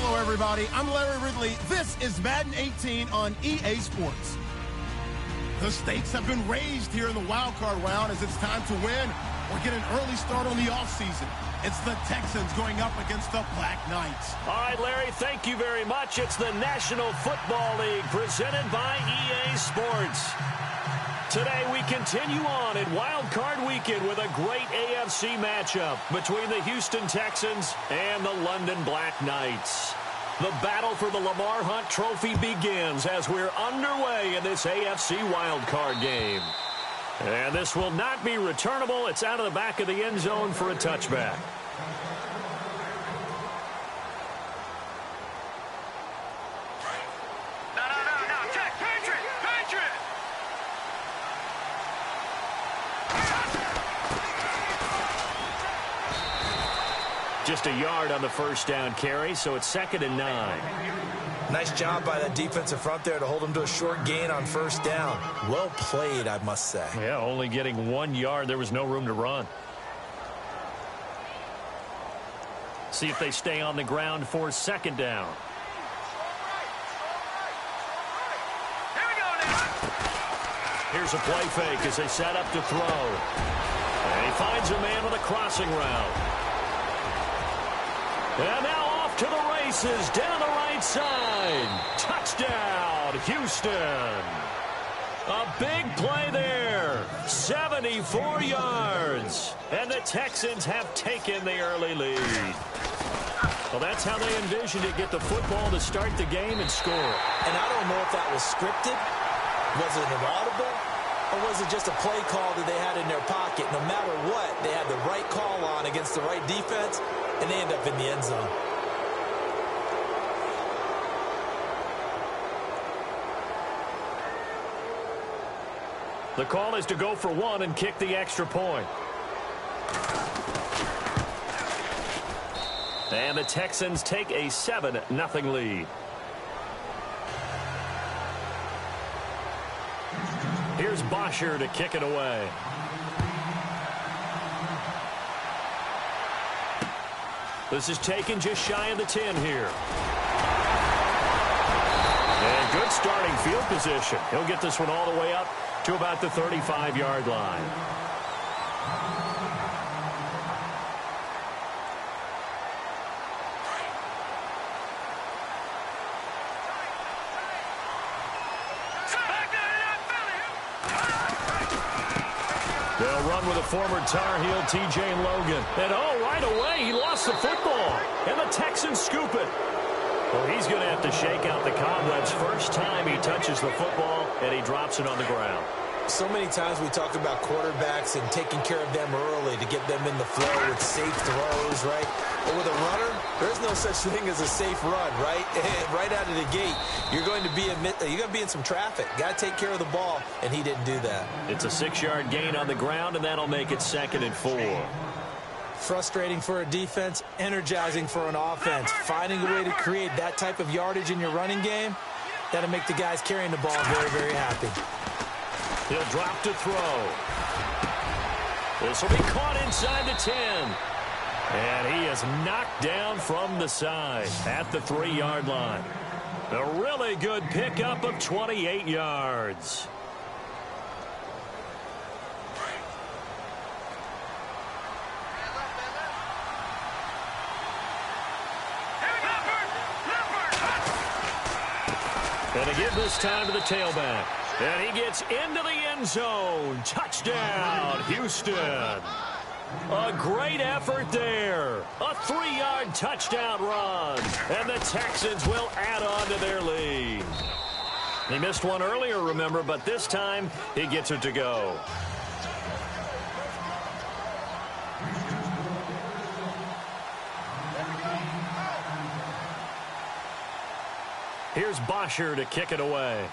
Hello, everybody. I'm Larry Ridley. This is Madden 18 on EA Sports. The stakes have been raised here in the wildcard round as it's time to win or get an early start on the offseason. It's the Texans going up against the Black Knights. All right, Larry, thank you very much. It's the National Football League presented by EA Sports. Today we continue on in Wild Card Weekend with a great AFC matchup between the Houston Texans and the London Black Knights. The battle for the Lamar Hunt Trophy begins as we're underway in this AFC Wild Card game. And this will not be returnable. It's out of the back of the end zone for a touchback. Just a yard on the first down carry, so it's 2nd and 9. Nice job by that defensive front there to hold him to a short gain on first down. Well played, I must say. Yeah, only getting 1 yard. There was no room to run. See if they stay on the ground for 2nd down. Here we go now. Here's a play fake as they set up to throw. And he finds a man with a crossing route. And now off to the races down the right side. Touchdown, Houston. A big play there. 74 yards. And the Texans have taken the early lead. Well, that's how they envisioned it. Get the football to start the game and score. And I don't know if that was scripted. Was it an audible? Or was it just a play call that they had in their pocket? No matter what, they had the right call on against the right defense, and they end up in the end zone. The call is to go for 1 and kick the extra point. And the Texans take a 7-0 lead. Here's Bosher to kick it away. This is taken just shy of the 10 here. And good starting field position. He'll get this one all the way up to about the 35-yard line. They'll run with a former Tar Heel, T.J. Logan. And, right away, he lost the football. And the Texans scoop it. Well, he's going to have to shake out the cobwebs first time he touches the football, and he drops it on the ground. So many times we talk about quarterbacks and taking care of them early to get them in the flow with safe throws, right? But with a runner, there's no such thing as a safe run, right? Right out of the gate, you're going to be in some traffic. Got to take care of the ball, and he didn't do that. It's a 6-yard gain on the ground, and that'll make it 2nd and 4. Frustrating for a defense, energizing for an offense. Finding a way to create that type of yardage in your running game, that'll make the guys carrying the ball very, very happy. He'll drop to throw. This will be caught inside the 10. And he is knocked down from the side at the 3-yard line. A really good pickup of 28 yards. And again this time to the tailback. And he gets into the end zone. Touchdown, Houston. A great effort there. A 3-yard touchdown run. And the Texans will add on to their lead. He missed one earlier, remember, but this time he gets it to go. Here's Bosher to kick it away.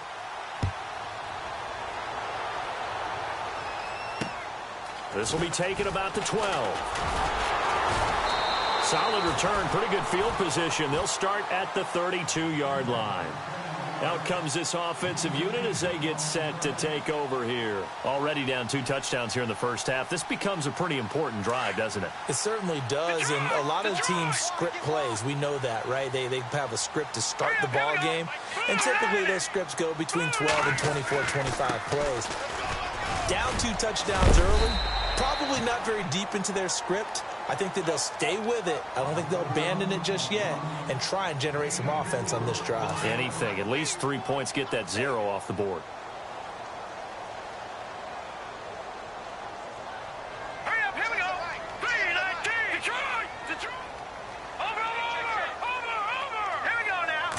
This will be taken about the 12. Solid return, pretty good field position. They'll start at the 32-yard line. Out comes this offensive unit as they get set to take over here. Already down 2 touchdowns here in the first half. This becomes a pretty important drive, doesn't it? It certainly does, and a lot of teams script plays. We know that, right? They have a script to start the ball game, and typically those scripts go between 12 and 24, 25 plays. Down 2 touchdowns early, probably not very deep into their script. I think that they'll stay with it. I don't think they'll abandon it just yet and try and generate some offense on this drive. Anything. At least 3 points, get that 0 off the board. Hurry up, here we go. 3-19. Detroit. Detroit. Over. Here we go now.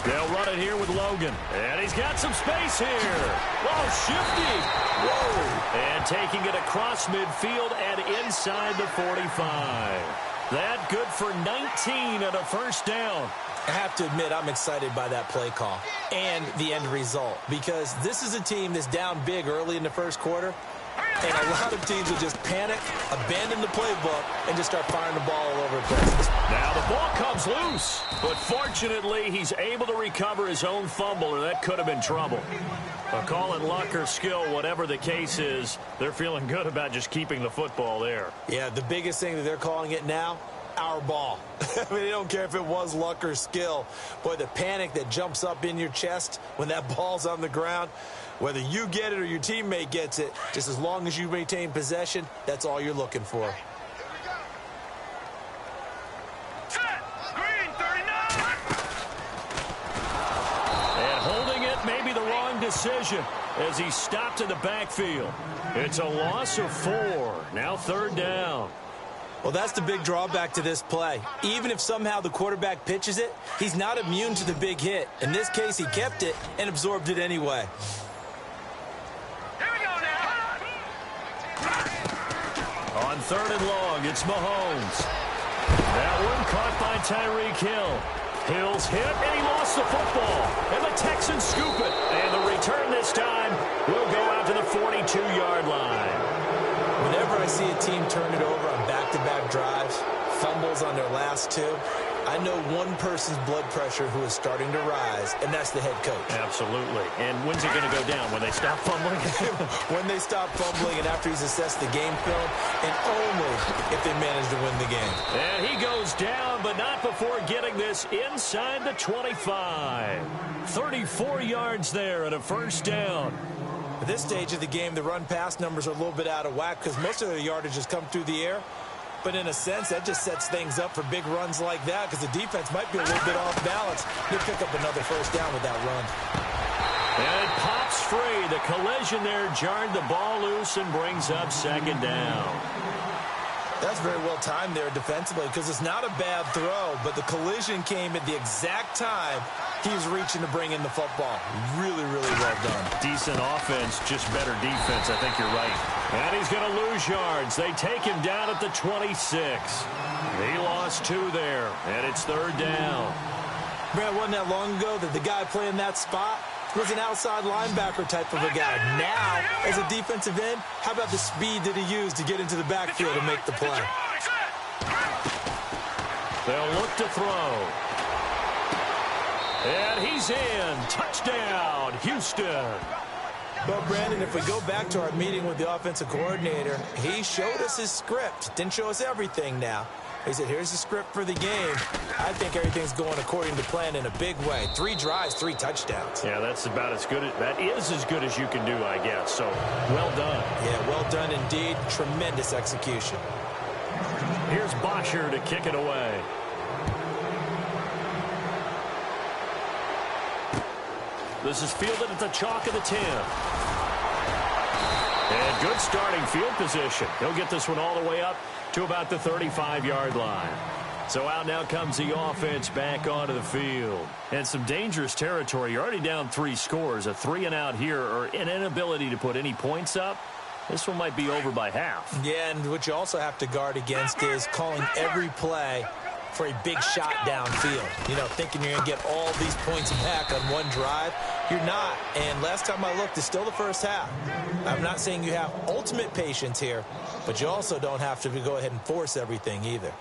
They'll run it here with Logan. And he's got some space here. Whoa, shifty. Whoa. And taking it across midfield and inside the 45. That good for 19 and a first down. I have to admit, I'm excited by that play call and the end result, because this is a team that's down big early in the first quarter, and a lot of teams will just panic, abandon the playbook, and just start firing the ball all over the place. Now the ball comes loose, but fortunately he's able to recover his own fumble, or that could have been trouble. Call it luck or skill, whatever the case is, they're feeling good about just keeping the football there. Yeah, the biggest thing that they're calling it now, our ball. I mean, they don't care if it was luck or skill. Boy, the panic that jumps up in your chest when that ball's on the ground, whether you get it or your teammate gets it, just as long as you maintain possession, that's all you're looking for. Set. Green 39. And holding it may be the wrong decision as he stopped in the backfield. It's a loss of 4. Now 3rd down. Well, that's the big drawback to this play. Even if somehow the quarterback pitches it, he's not immune to the big hit. In this case, he kept it and absorbed it anyway. Here we go now. On 3rd and long, it's Mahomes. That one caught by Tyreek Hill. Hill's hit, and he lost the football. And the Texans scoop it. And the return this time will go out to the 42-yard line. Whenever I see a team turn it over on back-to-back drives, fumbles on their last 2, I know one person's blood pressure who is starting to rise, and that's the head coach. Absolutely. And when's it going to go down? When they stop fumbling? When they stop fumbling and after he's assessed the game film, and only if they manage to win the game. And he goes down, but not before getting this inside the 25. 34 yards there and a first down. At this stage of the game, the run-pass numbers are a little bit out of whack because most of their yardage has come through the air. But in a sense, that just sets things up for big runs like that because the defense might be a little bit off balance. They'll pick up another first down with that run. And it pops free. The collision there jarred the ball loose and brings up 2nd down. That's very well timed there defensively because it's not a bad throw, but the collision came at the exact time he was reaching to bring in the football. Really, really well done. Decent offense, just better defense. I think you're right. And he's going to lose yards. They take him down at the 26. He lost 2 there, and it's 3rd down. Brad, wasn't that long ago that the guy playing that spot was an outside linebacker type of a guy. Now, as a defensive end, how about the speed that he used to get into the backfield and make the play? They'll look to throw. And he's in. Touchdown, Houston. Well, Brandon, if we go back to our meeting with the offensive coordinator, he showed us his script. Didn't show us everything now. He said, here's the script for the game. I think everything's going according to plan in a big way. 3 drives, 3 touchdowns. Yeah, that's about as good. That is as good as you can do, I guess. So, well done. Yeah, well done indeed. Tremendous execution. Here's Bosher to kick it away. This is fielded at the chalk of the 10. And good starting field position. He'll get this one all the way up to about the 35-yard line. So out now comes the offense back onto the field. And some dangerous territory. You're already down 3 scores. A 3-and-out here, or an inability to put any points up. This one might be over by half. Yeah, and what you also have to guard against is calling every play for a big shot downfield. You know, thinking you're going to get all these points back on one drive. You're not. And last time I looked, it's still the first half. I'm not saying you have ultimate patience here, but you also don't have to go ahead and force everything either.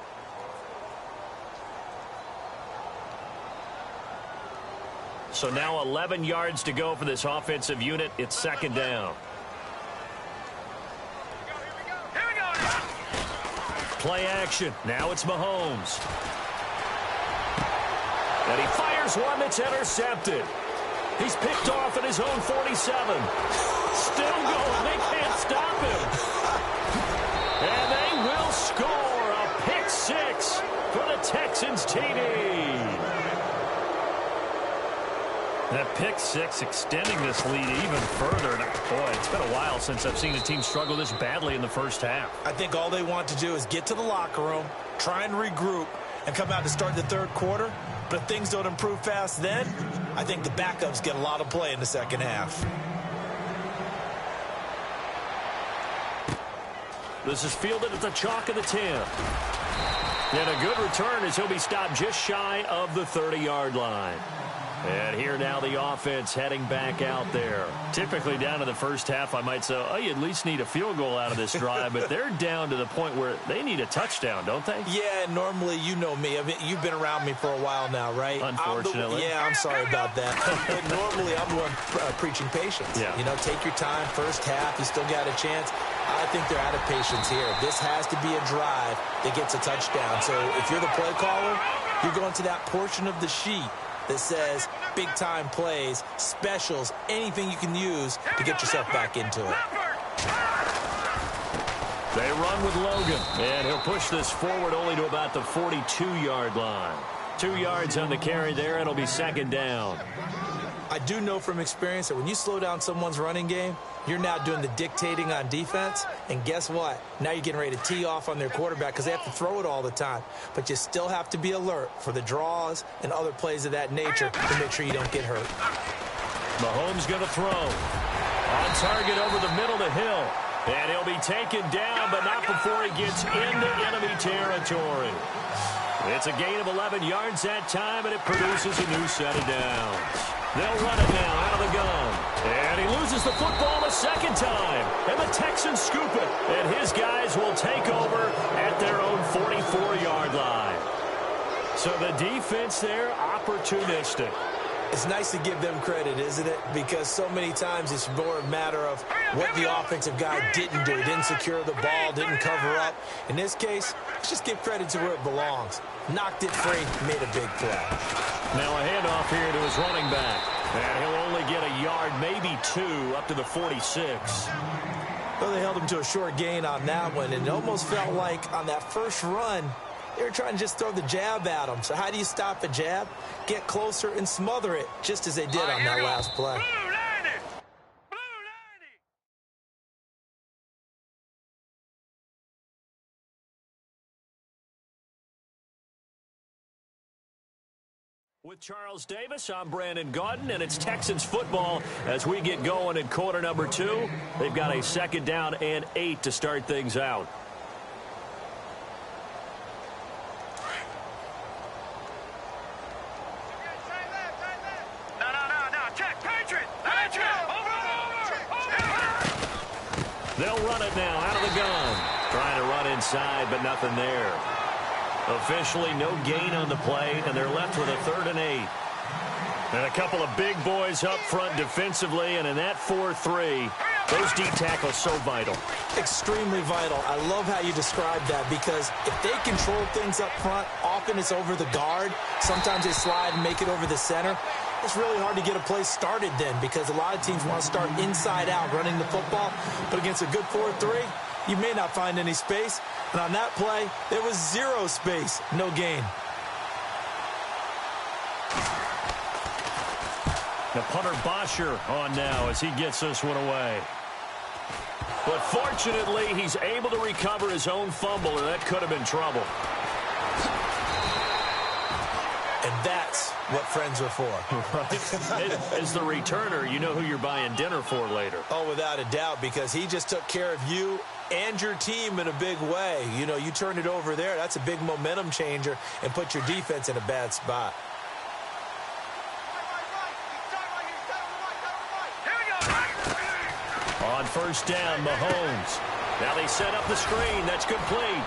So now 11 yards to go for this offensive unit. It's second down. Play action. Now it's Mahomes. And he fires one that's intercepted. He's picked off at his own 47. Still going. They can't stop him. And they will score a pick six for the Texans TD. That pick six extending this lead even further. Boy, it's been a while since I've seen a team struggle this badly in the first half. I think all they want to do is get to the locker room, try and regroup, and come out to start the third quarter. But if things don't improve fast then, I think the backups get a lot of play in the second half. This is fielded at the chalk of the 10. And a good return as he'll be stopped just shy of the 30-yard line. And here now the offense heading back out there. Typically down to the first half, I might say, oh, you at least need a field goal out of this drive. But they're down to the point where they need a touchdown, don't they? Yeah, normally, you know me. I mean, you've been around me for a while now, right? Unfortunately. I'm sorry about that. But normally, I'm the one preaching patience. Yeah. You know, take your time. First half, you still got a chance. I think they're out of patience here. This has to be a drive that gets a touchdown. So if you're the play caller, you're going to that portion of the sheet that says big-time plays, specials, anything you can use to get yourself back into it. They run with Logan, and he'll push this forward only to about the 42-yard line. 2 yards on the carry there. It'll be second down. I do know from experience that when you slow down someone's running game, you're now doing the dictating on defense. And guess what? Now you're getting ready to tee off on their quarterback because they have to throw it all the time. But you still have to be alert for the draws and other plays of that nature to make sure you don't get hurt. Mahomes going to throw. On target over the middle to Hill. And he'll be taken down, but not before he gets into enemy territory. It's a gain of 11 yards that time, and it produces a new set of downs. They'll run it now out of the gun. And he loses the football a second time. And the Texans scoop it. And his guys will take over at their own 44-yard line. So the defense there, opportunistic. It's nice to give them credit, isn't it? Because so many times it's more a matter of what the offensive guy didn't do. Didn't secure the ball, didn't cover up. In this case, let's just give credit to where it belongs. Knocked it free, made a big play. Now a handoff here to his running back. And he'll only get a yard, maybe two, up to the 46. Well, they held him to a short gain on that one, and it almost felt like on that first run, they were trying to just throw the jab at him. So how do you stop a jab? Get closer and smother it, just as they did on that last play. With Charles Davis, I'm Brandon Gaudin, and it's Texans football as we get going in quarter number 2. They've got a second down and 8 to start things out. They'll run it now out of the gun. Trying to run inside, but nothing there. Officially, no gain on the play, and they're left with a 3rd and 8. And a couple of big boys up front defensively, and in that 4-3, those D tackles so vital. Extremely vital. I love how you describe that because if they control things up front, often it's over the guard. Sometimes they slide and make it over the center. It's really hard to get a play started then because a lot of teams want to start inside out running the football. But against a good 4-3, you may not find any space. And on that play, there was 0 space, no gain. The punter Bosher on now as he gets this one away. But fortunately, he's able to recover his own fumble, or that could have been trouble. And that's what friends are for. Right. As the returner, you know who you're buying dinner for later. Oh, without a doubt, because he just took care of you and your team in a big way. You know, you turn it over there, that's a big momentum changer and put your defense in a bad spot. On first down, Mahomes. Now they set up the screen. That's complete.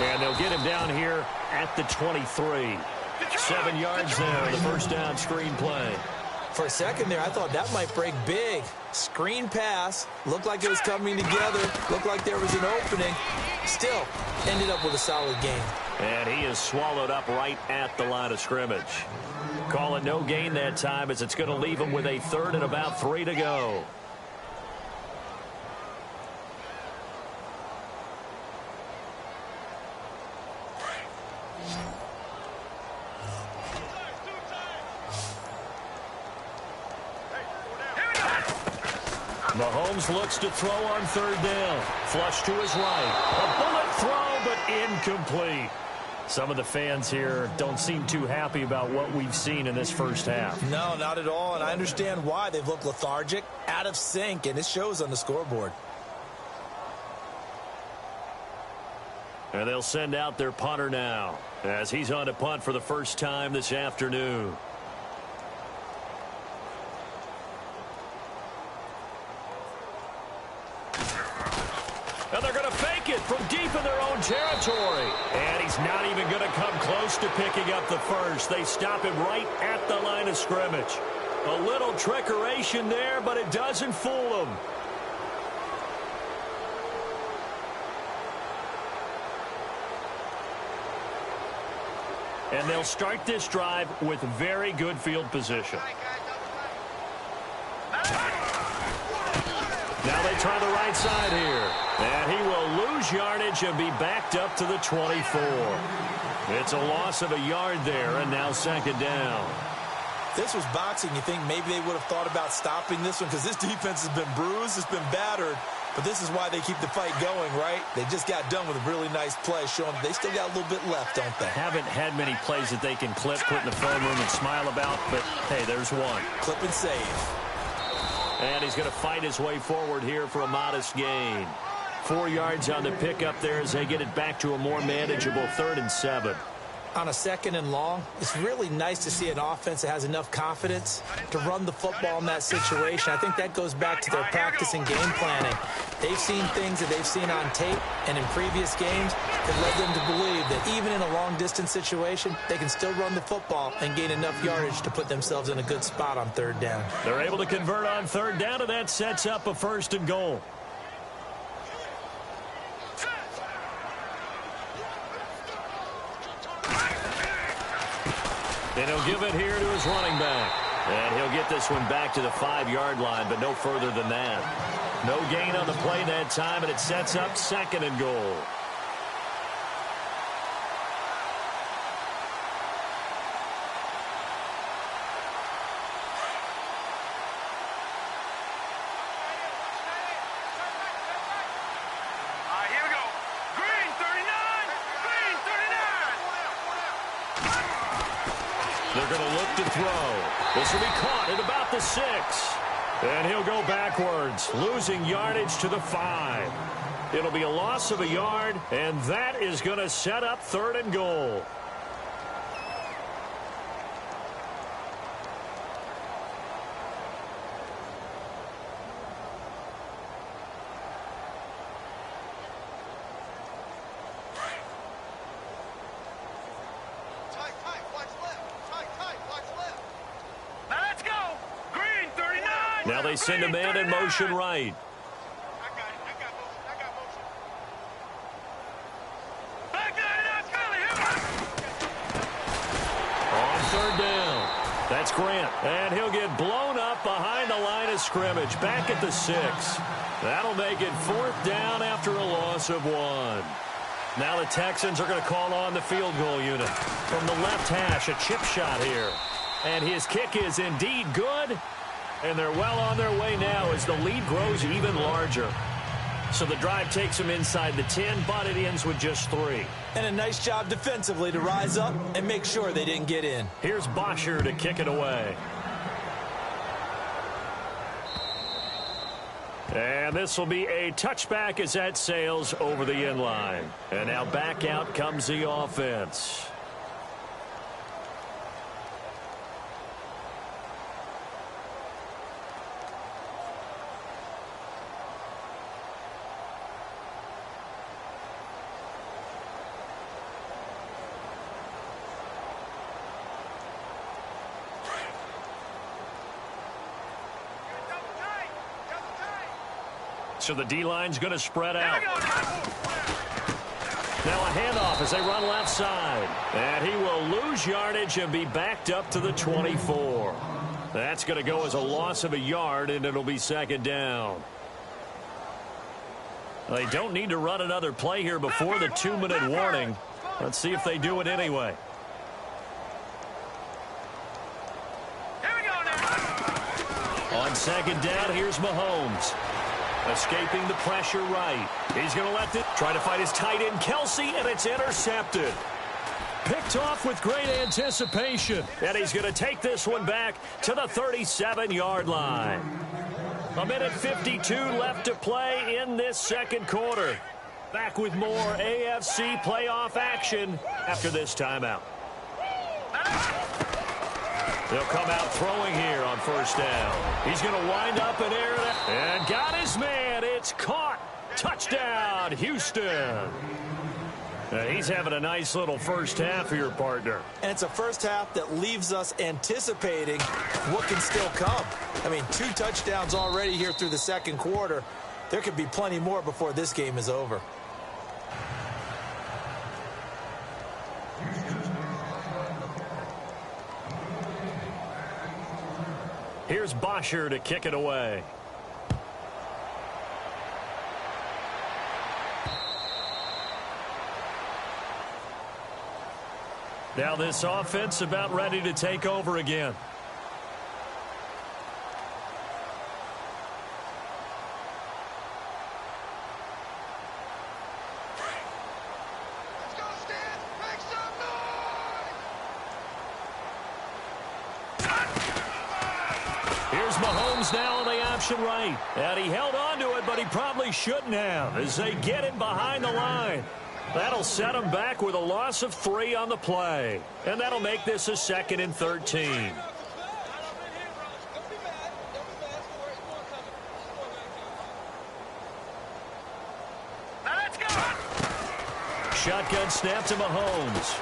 And they'll get him down here at the 23. 7 yards there, the first down screen play. For a second there, I thought that might break big. Screen pass. Looked like it was coming together. Looked like there was an opening. Still, ended up with a solid gain. And he is swallowed up right at the line of scrimmage. Call it no gain that time as it's going to leave him with a third and about 3 to go. Mahomes looks to throw on third down. Flush to his right. A bullet throw, but incomplete. Some of the fans here don't seem too happy about what we've seen in this first half. No, not at all, and I understand why. They've looked lethargic, out of sync, and it shows on the scoreboard. And they'll send out their punter now as he's on to punt for the first time this afternoon. And they're going to fake it from deep in their own territory. And he's not even going to come close to picking up the first. They stop him right at the line of scrimmage. A little trickeration there, but it doesn't fool him. And they'll start this drive with very good field position. Now they try the right side here. And he will lose yardage and be backed up to the 24. It's a loss of a yard there, and now second down. If this was boxing, you think maybe they would have thought about stopping this one because this defense has been bruised, it's been battered. But this is why they keep the fight going, right? They just got done with a really nice play, showing they still got a little bit left, don't they? Haven't had many plays that they can clip, put in the film room, and smile about, but hey, there's one. Clip and save. And he's going to fight his way forward here for a modest gain. 4 yards on the pickup there as they get it back to a more manageable 3rd and 7. On a 2nd and long, it's really nice to see an offense that has enough confidence to run the football in that situation. I think that goes back to their practice and game planning. They've seen things that they've seen on tape and in previous games that led them to believe that even in a long-distance situation, they can still run the football and gain enough yardage to put themselves in a good spot on 3rd down. They're able to convert on 3rd down, and that sets up a 1st and goal. And he'll give it here to his running back. And he'll get this one back to the 5-yard line, but no further than that. No gain on the play that time, and it sets up 2nd and goal. Here we go. Green 39. Green 39. They're going to look to throw. This will be caught at about the 6. And he'll go backwards, losing yardage to the 5. It'll be a loss of a yard, and that is going to set up 3rd and goal. Now let's go. Green 39. Now they send a man in motion right. I got motion. Back there, Philly. On 3rd down. That's Grant. And he'll get blown up behind the line of scrimmage. Back at the 6. That'll make it 4th down after a loss of 1. Now the Texans are going to call on the field goal unit. From the left hash, a chip shot here. And his kick is indeed good. And they're well on their way now as the lead grows even larger. So the drive takes them inside the 10, but it ends with just 3. And a nice job defensively to rise up and make sure they didn't get in. Here's Bosher to kick it away. And this will be a touchback as that sails over the end line. And now back out comes the offense. So the D-line's going to spread out. Now a handoff as they run left side. And he will lose yardage and be backed up to the 24. That's going to go as a loss of a yard, and it'll be second down. They don't need to run another play here before the 2-minute warning. Let's see if they do it anyway. On second down, here's Mahomes. Escaping the pressure right. He's going to let it try to fight his tight end, Kelsey, and it's intercepted. Picked off with great anticipation. And he's going to take this one back to the 37-yard line. 1:52 left to play in this second quarter. Back with more AFC playoff action after this timeout. They'll come out throwing here on first down. He's going to wind up an air and got his man. It's caught. Touchdown, Houston. He's having a nice little first half here, partner. And it's a first half that leaves us anticipating what can still come. I mean, 2 touchdowns already here through the second quarter. There could be plenty more before this game is over. Here's Bosher to kick it away. Now this offense about ready to take over again. Here's Mahomes now on the option right. And he held on to it, but he probably shouldn't have as they get him behind the line. That'll set him back with a loss of 3 on the play. And that'll make this a 2nd and 13. Shotgun snap to Mahomes.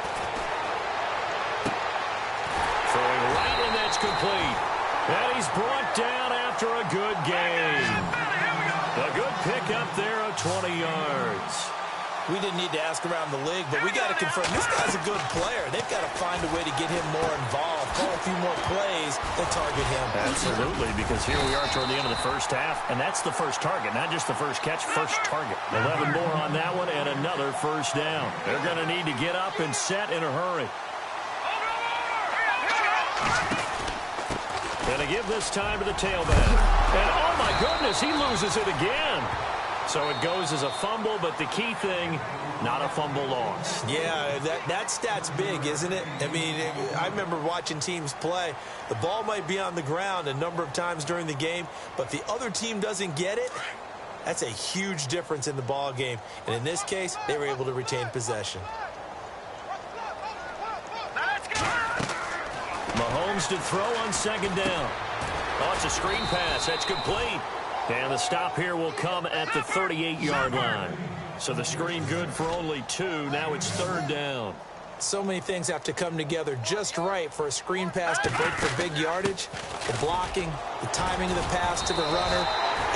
Throwing right, and that's complete. And he's brought down after a good game. A good pickup there of 20 yards. We didn't need to ask around the league, but we got to confirm this guy's a good player. They've got to find a way to get him more involved, call a few more plays that target him. Absolutely, because here we are toward the end of the first half, and that's the first target, not just the first catch, first target. 11 more on that one, and another first down. They're going to need to get up and set in a hurry. Going to give this time to the tailback. And, oh, my goodness, he loses it again. So it goes as a fumble, but the key thing, not a fumble loss. Yeah, that stat's big, isn't it? I mean, I remember watching teams play. The ball might be on the ground a number of times during the game, but the other team doesn't get it. That's a huge difference in the ball game. And in this case, they were able to retain possession. Mahomes to throw on second down. Oh, it's a screen pass. That's complete. And the stop here will come at the 38-yard line. So the screen good for only 2. Now it's 3rd down. So many things have to come together just right for a screen pass to break for big yardage. The blocking, the timing of the pass to the runner,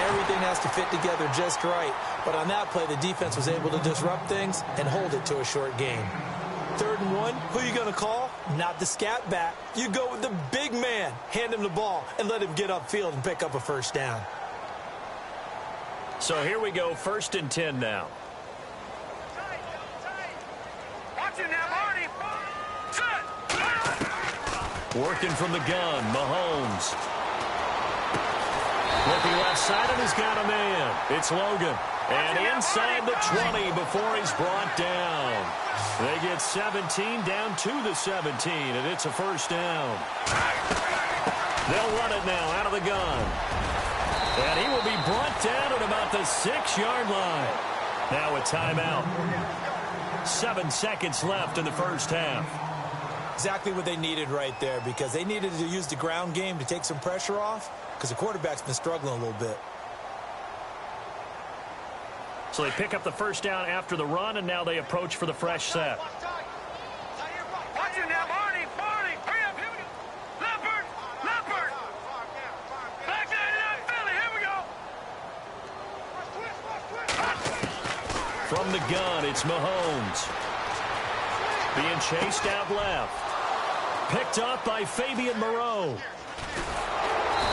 everything has to fit together just right. But on that play, the defense was able to disrupt things and hold it to a short gain. 3rd and 1, who are you going to call? Not the scat back. You go with the big man. Hand him the ball and let him get upfield and pick up a first down. So here we go, 1st and 10 now. Working from the gun, Mahomes. Looking left side, and he's got a man. It's Logan. And inside the 20 before he's brought down. They get 17 down to the 17, and it's a first down. They'll run it now out of the gun. And he will be brought down at about the 6-yard line. Now a timeout. 7 seconds left in the first half. Exactly what they needed right there, because they needed to use the ground game to take some pressure off, because the quarterback's been struggling a little bit. So they pick up the first down after the run, and now they approach for the fresh set. From the gun, it's Mahomes. Being chased out left. Picked off by Fabian Moreau.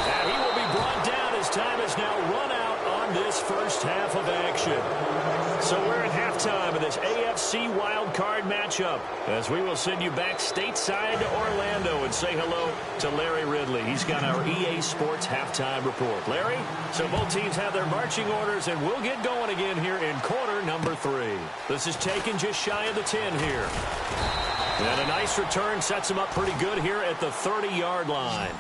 And he will be brought down as time has now run out on this first half of action. So we're at halftime of this AFC wildcard matchup as we will send you back stateside to Orlando and say hello to Larry Ridley. He's got our EA Sports halftime report. Larry, so both teams have their marching orders and we'll get going again here in quarter number 3. This is taken just shy of the 10 here. And a nice return sets him up pretty good here at the 30-yard line.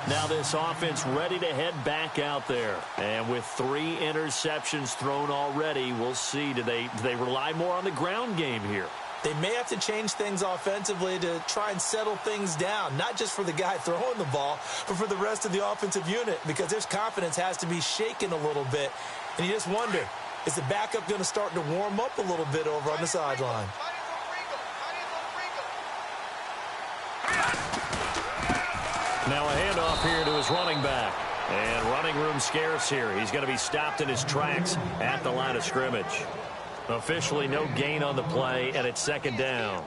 Now this offense ready to head back out there. And with 3 interceptions thrown already, we'll see. Do they rely more on the ground game here? They may have to change things offensively to try and settle things down, not just for the guy throwing the ball, but for the rest of the offensive unit, because their confidence has to be shaken a little bit. And you just wonder, is the backup going to start to warm up a little bit over on the sideline? Now a handoff here to his running back. And running room scarce here. He's going to be stopped in his tracks at the line of scrimmage. Officially no gain on the play, and it's second down.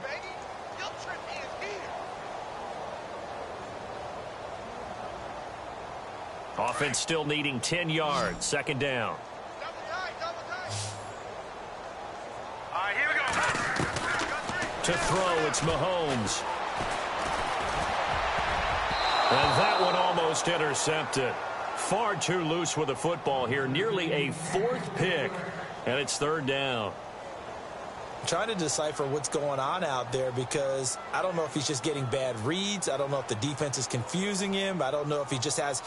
Offense still needing 10 yards. Second down. All right, here we go. To throw, it's Mahomes. And that one almost intercepted. Far too loose with the football here. Nearly a 4th pick. And it's third down. I'm trying to decipher what's going on out there because I don't know if he's just getting bad reads. I don't know if the defense is confusing him. I don't know if he just has,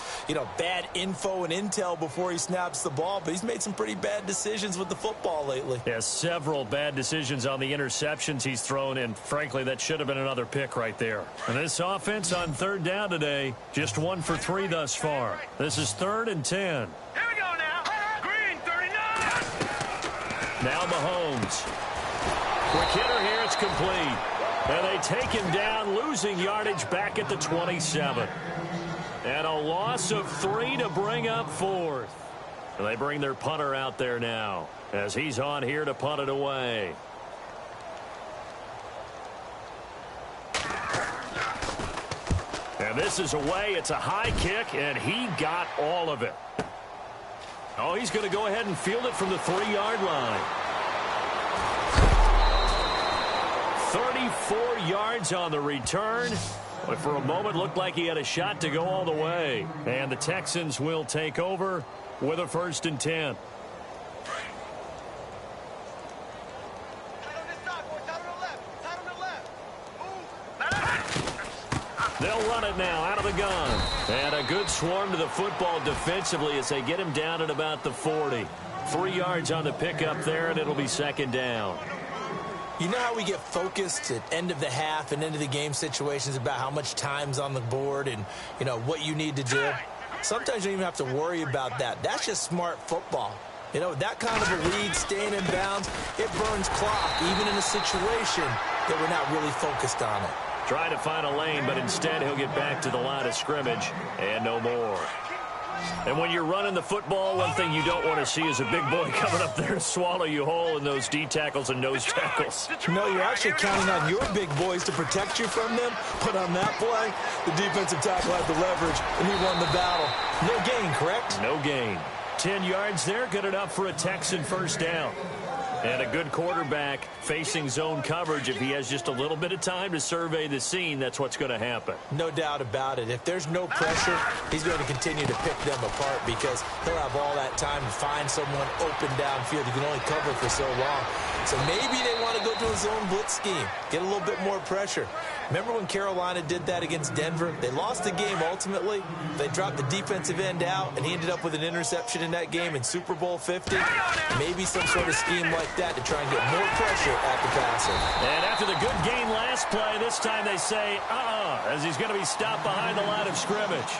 bad info and intel before he snaps the ball. But he's made some pretty bad decisions with the football lately. Yeah, several bad decisions on the interceptions he's thrown, and frankly, that should have been another pick right there. And this offense on third down today, just 1 for 3 thus far. This is 3rd and 10. Here we go now. Green 39. Now Mahomes. Quick hitter here, it's complete. And they take him down, losing yardage back at the 27. And a loss of 3 to bring up 4th. And they bring their punter out there now as he's on here to punt it away. And this is away. It's a high kick, and he got all of it. Oh, he's going to go ahead and field it from the 3-yard line. 34 yards on the return. But for a moment, looked like he had a shot to go all the way. And the Texans will take over with a 1st and 10. They'll run it now out of the gun. And a good swarm to the football defensively as they get him down at about the 40. 3 yards on the pickup there, and it'll be second down. You know how we get focused at end of the half and end of the game situations about how much time's on the board and, what you need to do? Sometimes you don't even have to worry about that. That's just smart football. That kind of a lead, staying in bounds, it burns clock, even in a situation that we're not really focused on it. Trying to find a lane, but instead he'll get back to the line of scrimmage and no more. And when you're running the football, one thing you don't want to see is a big boy coming up there to swallow you whole in those D tackles and nose tackles. No, you're actually counting on your big boys to protect you from them. But on that play, the defensive tackle had the leverage, and he won the battle. No gain, correct? No gain. 10 yards there, good enough for a Texan first down. And a good quarterback facing zone coverage. If he has just a little bit of time to survey the scene, that's what's going to happen. No doubt about it. If there's no pressure, he's going to continue to pick them apart because he'll have all that time to find someone open downfield. He can only cover for so long. So maybe they want to go to a zone blitz scheme, get a little bit more pressure. Remember when Carolina did that against Denver? They lost the game ultimately. They dropped the defensive end out, and he ended up with an interception in that game in Super Bowl 50. Maybe some sort of scheme like that to try and get more pressure at the passer. And after the good gain last play, this time they say, as he's going to be stopped behind the line of scrimmage.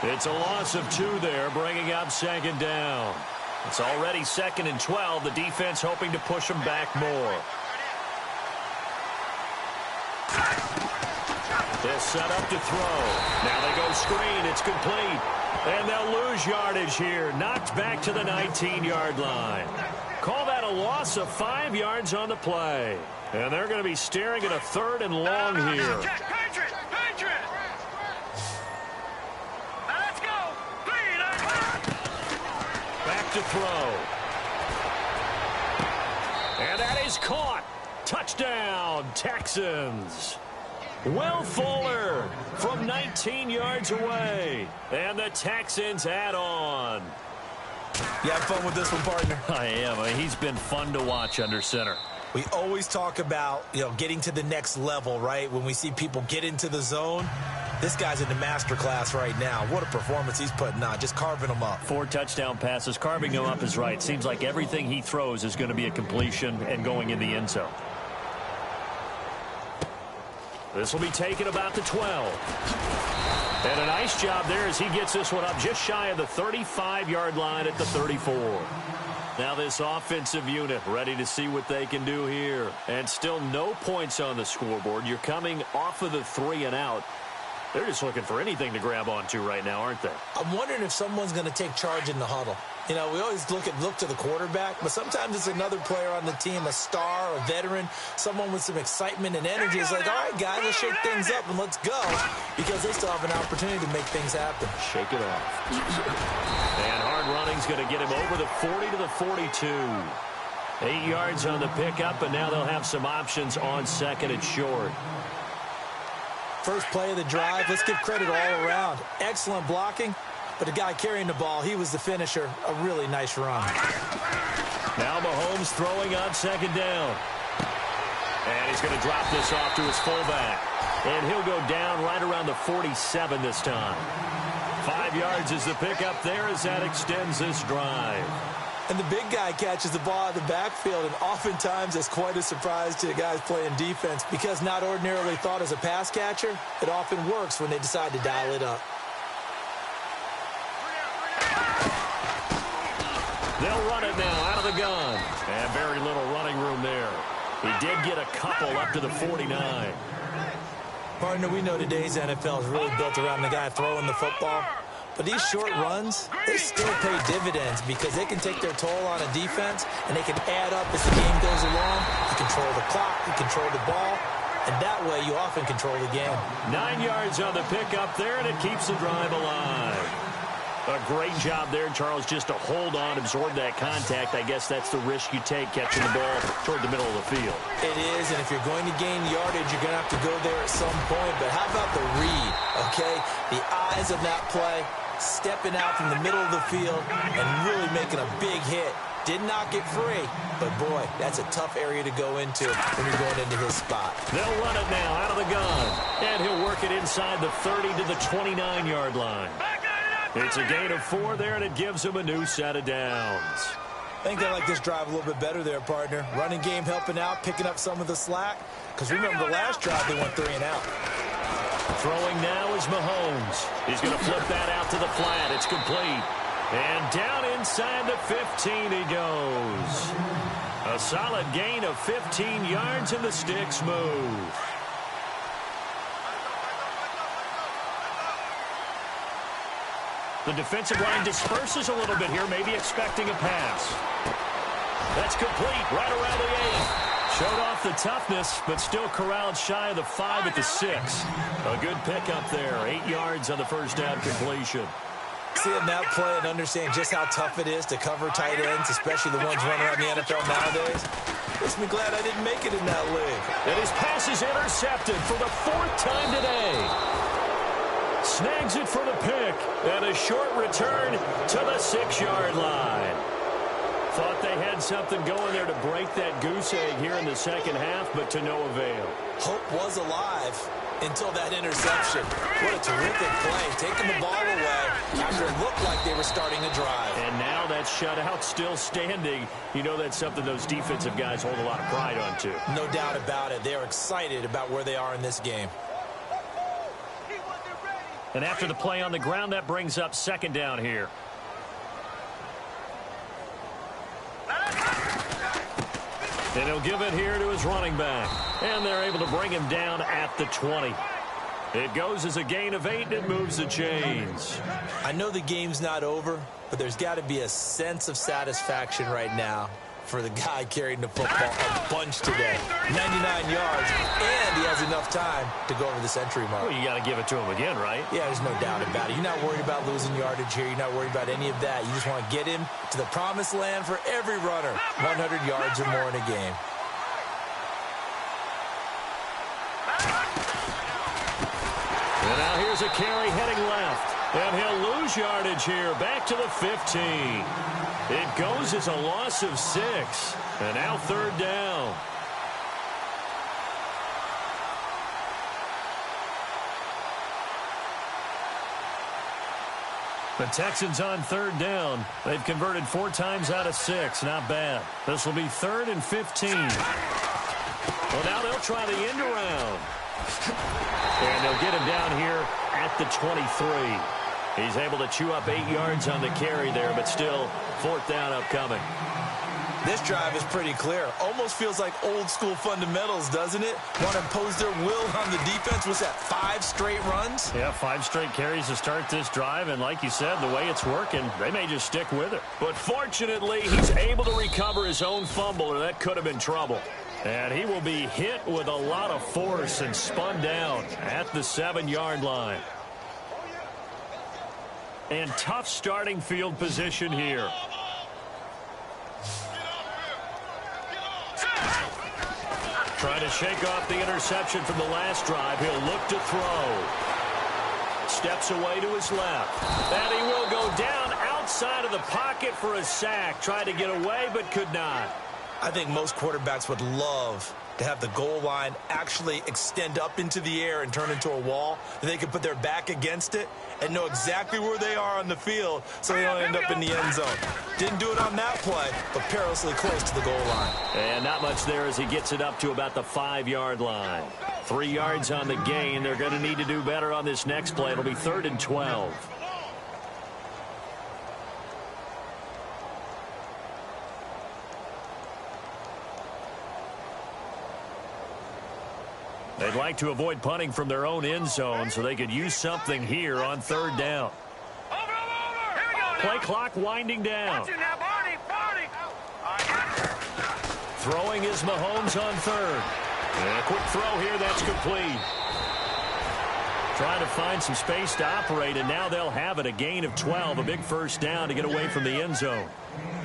It's a loss of 2 there, bringing up second down. It's already 2nd and 12. The defense hoping to push them back more. They'll set up to throw. Now they go screen. It's complete. And they'll lose yardage here. Knocked back to the 19-yard line. Call that a a loss of 5 yards on the play. And they're going to be staring at a 3rd and long here. Patriot! Patriot! Now let's go! Back to throw. And that is caught. Touchdown, Texans. Will Fuller from 19 yards away. And the Texans add on. You have fun with this one, partner? I am. I mean, he's been fun to watch under center. We always talk about, getting to the next level, right? When we see people get into the zone, this guy's in the master class right now. What a performance he's putting on, just carving them up. 4 touchdown passes. Carving them up is right. Seems like everything he throws is going to be a completion and going in the end zone. This will be taken about the 12. And a nice job there as he gets this one up just shy of the 35-yard line at the 34. Now this offensive unit ready to see what they can do here. And still no points on the scoreboard. You're coming off of the 3 and out. They're just looking for anything to grab onto right now, aren't they? I'm wondering if someone's going to take charge in the huddle. We always look to the quarterback, but sometimes it's another player on the team, a star, a veteran, someone with some excitement and energy. It's like, all right, guys, let's shake things up and let's go, because they still have an opportunity to make things happen. Shake it off. And hard running's going to get him over the 40 to the 42. 8 yards on the pickup, and now they'll have some options on 2nd and short. First play of the drive, let's give credit all around. Excellent blocking. But the guy carrying the ball, he was the finisher. A really nice run. Now Mahomes throwing on 2nd down. And he's going to drop this off to his fullback. And he'll go down right around the 47 this time. 5 yards is the pickup there as that extends this drive. And the big guy catches the ball out of the backfield, and oftentimes it's quite a surprise to the guys playing defense because not ordinarily thought as a pass catcher, it often works when they decide to dial it up. They'll run it now out of the gun. And very little running room there. He did get a couple up to the 49. Partner, we know today's NFL is really built around the guy throwing the football. But these short runs, they still pay dividends because they can take their toll on a defense and they can add up as the game goes along. You control the clock, you control the ball, and that way you often control the game. 9 yards on the pickup there, and it keeps the drive alive. A great job there, Charles, just to hold on, absorb that contact. I guess that's the risk you take catching the ball toward the middle of the field. It is, and if you're going to gain yardage, you're going to have to go there at some point. But how about the read, okay? The eyes of that play, stepping out from the middle of the field and really making a big hit. Did not get free, but boy, that's a tough area to go into when you're going into his spot. They'll run it now out of the gun, and he'll work it inside the 30 to the 29-yard line. It's a gain of 4 there, and it gives him a new set of downs. I think they like this drive a little bit better there, partner. Running game helping out, picking up some of the slack. Because remember, the last drive they went 3 and out. Throwing now is Mahomes. He's going to flip that out to the flat. It's complete. And down inside the 15 he goes. A solid gain of 15 yards, and the sticks move. The defensive line disperses a little bit here, maybe expecting a pass. That's complete right around the 8. Showed off the toughness, but still corralled shy of the 5 at the 6. A good pickup there. 8 yards on the first down completion. Seeing that play and understand just how tough it is to cover tight ends, especially the ones running around the NFL nowadays, makes me glad I didn't make it in that league. And his pass is intercepted for the 4th time today. Snags it for the pick, and a short return to the 6-yard line. Thought they had something going there to break that goose egg here in the second half, but to no avail. Hope was alive until that interception. What a terrific play, taking the ball away after it looked like they were starting a drive. And now that shutout still standing. You know that's something those defensive guys hold a lot of pride on, too. No doubt about it. They're excited about where they are in this game. And after the play on the ground, that brings up 2nd down here. And he'll give it here to his running back. And they're able to bring him down at the 20. It goes as a gain of 8, and it moves the chains. I know the game's not over, but there's got to be a sense of satisfaction right now for the guy carrying the football a bunch today. 99 yards, and he has enough time to go over the century mark. Well, you got to give it to him again, right? Yeah, there's no doubt about it. You're not worried about losing yardage here. You're not worried about any of that. You just want to get him to the promised land for every runner. 100 yards or more in a game. And now here's a carry heading left. And he'll lose yardage here, back to the 15. It goes as a loss of 6. And now 3rd down. The Texans on 3rd down. They've converted 4 times out of 6. Not bad. This will be 3rd and 15. Well, now they'll try the end around. And they'll get him down here at the 23. He's able to chew up 8 yards on the carry there, but still 4th down upcoming. This drive is pretty clear. Almost feels like old school fundamentals, doesn't it? Want to impose their will on the defense. Was that 5 straight runs? Yeah, 5 straight carries to start this drive, and like you said, the way it's working, they may just stick with it. But fortunately, he's able to recover his own fumble, or that could have been trouble. And he will be hit with a lot of force and spun down at the 7-yard line. And tough starting field position here. Trying to shake off the interception from the last drive. He'll look to throw. Steps away to his left. And he will go down outside of the pocket for a sack. Tried to get away, but could not. I think most quarterbacks would love to have the goal line actually extend up into the air and turn into a wall. They could put their back against it and know exactly where they are on the field so they don't end up in the end zone. Didn't do it on that play, but perilously close to the goal line. And not much there as he gets it up to about the 5-yard line. 3 yards on the gain. They're going to need to do better on this next play. It'll be 3rd and 12. They'd like to avoid punting from their own end zone so they could use something here on 3rd down. Play clock winding down. Throwing is Mahomes on 3rd. And a quick throw here, that's complete. Trying to find some space to operate, and now they'll have it. A gain of 12, a big 1st down to get away from the end zone.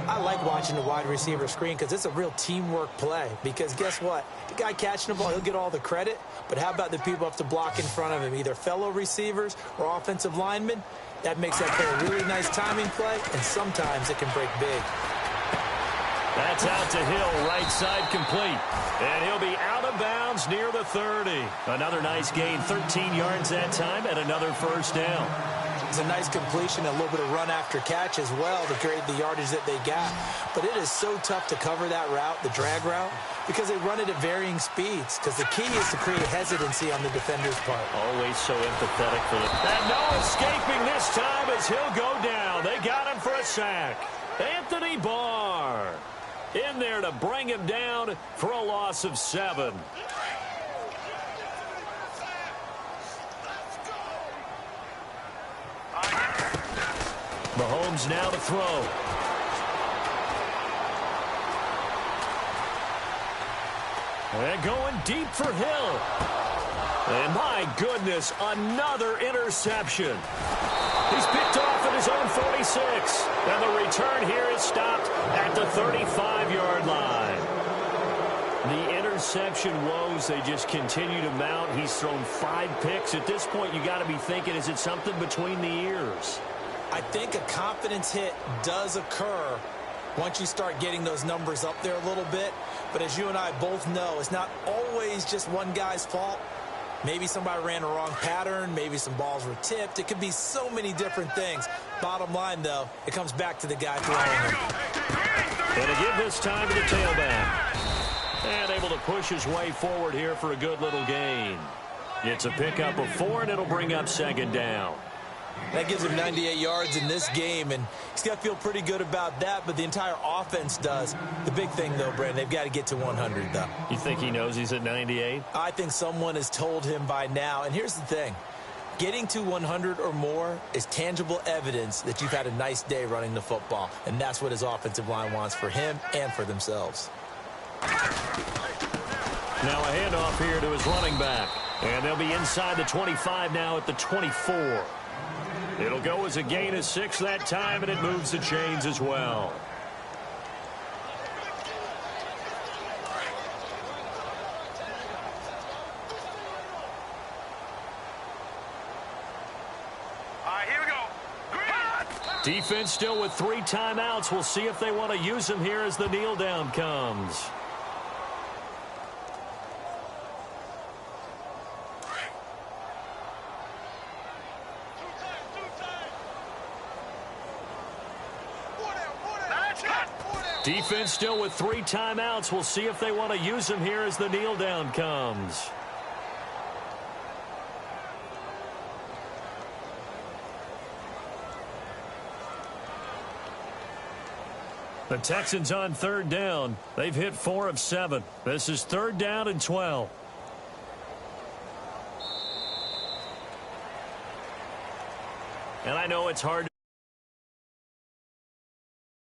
I like watching the wide receiver screen because it's a real teamwork play. Because guess what? The guy catching the ball, he'll get all the credit. But how about the people up to block in front of him, either fellow receivers or offensive linemen? That makes that play a really nice timing play, and sometimes it can break big. That's out to Hill, right side complete. And he'll be out of bounds near the 30. Another nice gain, 13 yards that time, and another 1st down. It's a nice completion, a little bit of run after catch as well to create the yardage that they got. But it is so tough to cover that route, the drag route, because they run it at varying speeds. Because the key is to create hesitancy on the defender's part. Always so empathetic for them. And no escaping this time as he'll go down. They got him for a sack. Anthony Barr in there to bring him down for a loss of 7. Mahomes now to throw. And going deep for Hill. And my goodness, another interception. He's picked off at his own 46. And the return here is stopped at the 35-yard line. The interception woes, they just continue to mount. He's thrown 5 picks. At this point, you got to be thinking, is it something between the ears? I think a confidence hit does occur once you start getting those numbers up there a little bit. But as you and I both know, it's not always just one guy's fault. Maybe somebody ran a wrong pattern. Maybe some balls were tipped. It could be so many different things. Bottom line, though, it comes back to the guy throwing them. And again this time to the tailback. And able to push his way forward here for a good little gain. It's a pickup of 4, and it'll bring up 2nd down. That gives him 98 yards in this game, and he's got to feel pretty good about that, but the entire offense does. The big thing, though, Brandon, they've got to get to 100, though. You think he knows he's at 98? I think someone has told him by now, and here's the thing. Getting to 100 or more is tangible evidence that you've had a nice day running the football, and that's what his offensive line wants for him and for themselves. Now a handoff here to his running back. And they'll be inside the 25 now at the 24. It'll go as a gain of 6 that time, and it moves the chains as well. Here we go. Defense still with 3 timeouts. We'll see if they want to use them here as the kneel down comes. Defense still with 3 timeouts. We'll see if they want to use them here as the kneel down comes. The Texans on 3rd down. They've hit 4 of 7. This is 3rd down and 12. And I know it's hard